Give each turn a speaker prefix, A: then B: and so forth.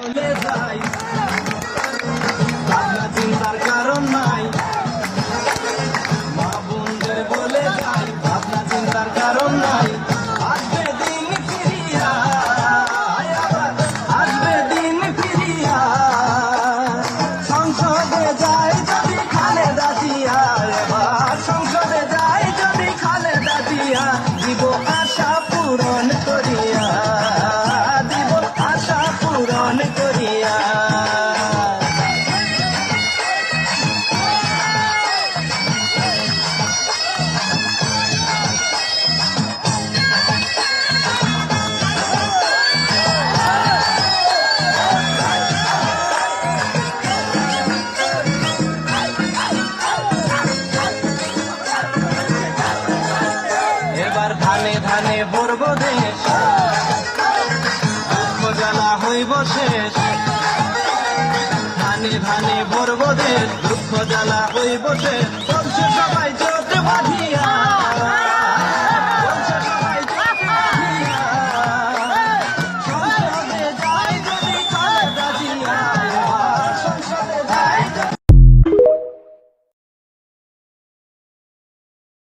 A: বলে যাই, ভাবনা চিন্তার কারণ নাই। মা বোনদের বলে যাই, ভাবনা চিন্তার কারণ নাই। আসবে দিন ফিরিয়া, আবার আসবে দিন ফিরিয়া। সংসদে যাই যদি খালেদা জিয়া, এবার সংসদে যাই যদি খালেদা জিয়া, দিব আশা পূরণ করিয়া, দিব আশা পূরণ করিয়া। এবার ধানে ধানে ভরব দেশ, দুঃখ জ্বালা হইব শেষ। ধানে ধানে ভরব দেশ, দুঃখ জ্বালা হইব শেষ। চলছে সবাই জোট বাঁধিয়া,